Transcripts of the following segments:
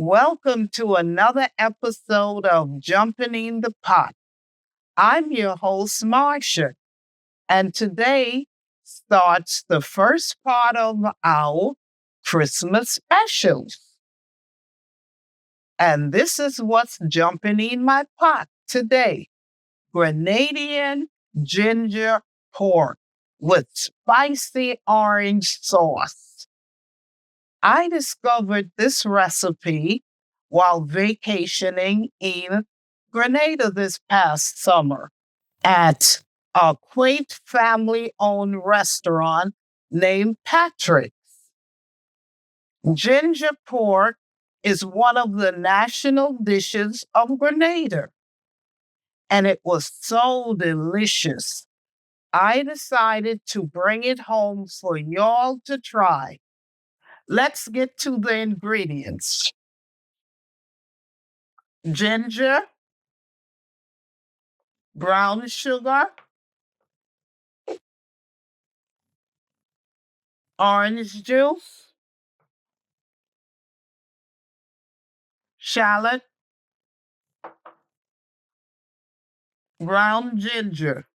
Welcome to another episode of Jumpin' in the Pot. I'm your host, Marcia, and today starts the first part of our Christmas specials. And this is what's jumping in my pot today. Grenadian Ginger Pork with spicy orange sauce. I discovered this recipe while vacationing in Grenada this past summer at a quaint family-owned restaurant named Patrick's. Ginger pork is one of the national dishes of Grenada, and it was so delicious. I decided to bring it home for y'all to try. Let's get to the ingredients. Ginger, brown sugar, orange juice, shallot, ground ginger,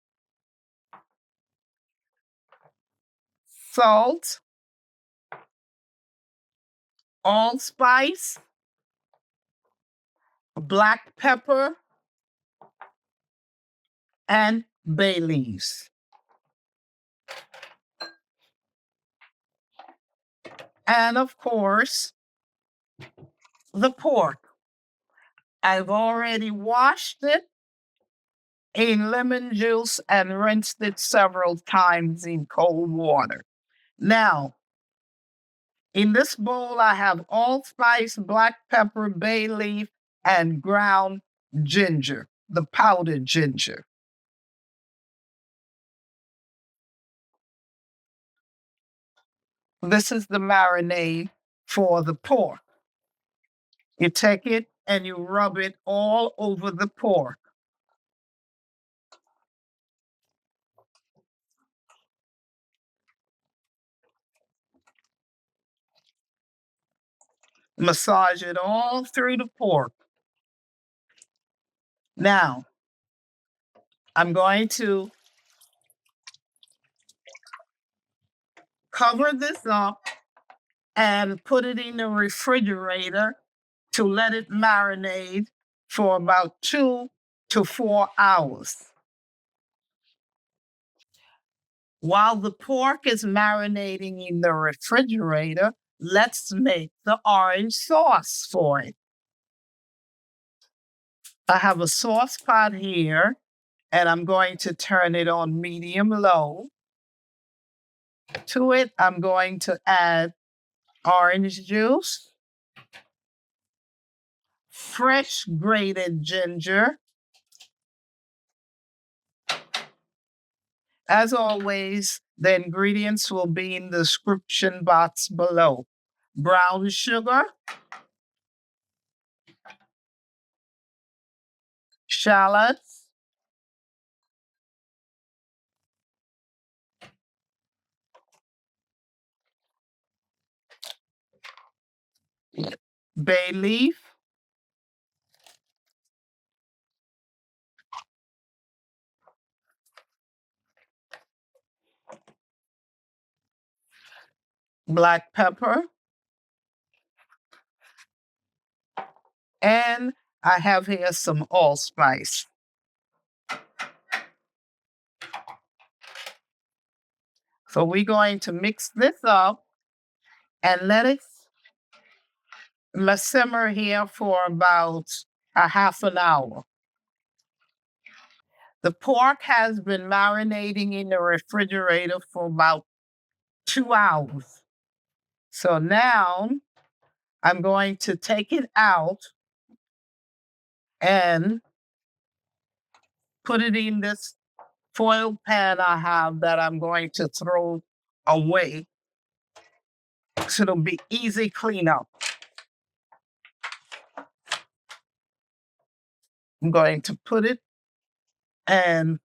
salt, allspice, black pepper, and bay leaves. And of course, the pork. I've already washed it in lemon juice and rinsed it several times in cold water. Now, in this bowl, I have allspice, black pepper, bay leaf, and ground ginger, the powdered ginger. This is the marinade for the pork. You take it and you rub it all over the pork. Massage it all through the pork. Now, I'm going to cover this up and put it in the refrigerator to let it marinate for about 2 to 4 hours. While the pork is marinating in the refrigerator, let's make the orange sauce for it. I have a sauce pot here, and I'm going to turn it on medium-low. To it, I'm going to add orange juice, fresh grated ginger. As always, the ingredients will be in the description box below. Brown sugar, shallots, bay leaf, black pepper, and I have here some allspice. So we're going to mix this up and let it simmer here for about a half an hour. The pork has been marinating in the refrigerator for about 2 hours. So now I'm going to take it out and put it in this foil pan I have that I'm going to throw away so it'll be easy cleanup. I'm going to put it and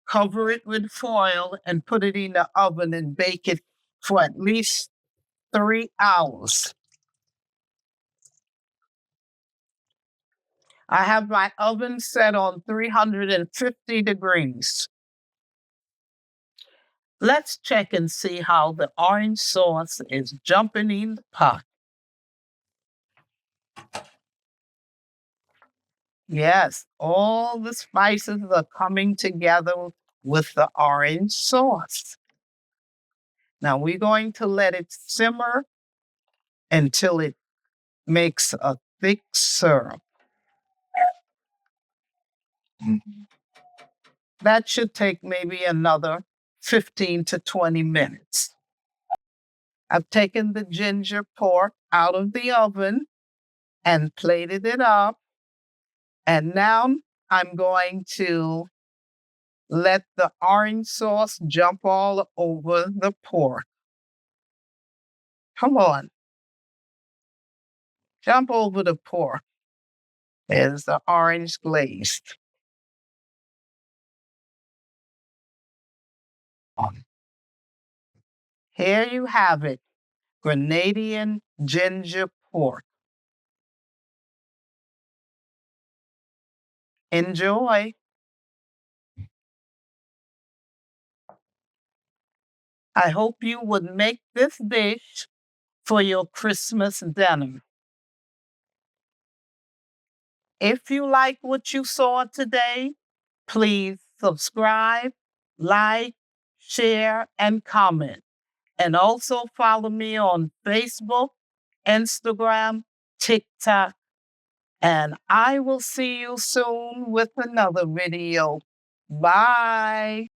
cover it with foil and put it in the oven and bake it for at least 3 hours. I have my oven set on 350 degrees. Let's check and see how the orange sauce is jumping in the pot. Yes, all the spices are coming together with the orange sauce. Now we're going to let it simmer until it makes a thick syrup. That should take maybe another 15 to 20 minutes. I've taken the ginger pork out of the oven and plated it up. And now I'm going to let the orange sauce jump all over the pork. Come on, jump over the pork. There's the orange glazed. Here you have it, Grenadian Ginger Pork. Enjoy. I hope you would make this dish for your Christmas dinner. If you like what you saw today, please subscribe, like, share, and comment. And also follow me on Facebook, Instagram, TikTok, and I will see you soon with another video. Bye.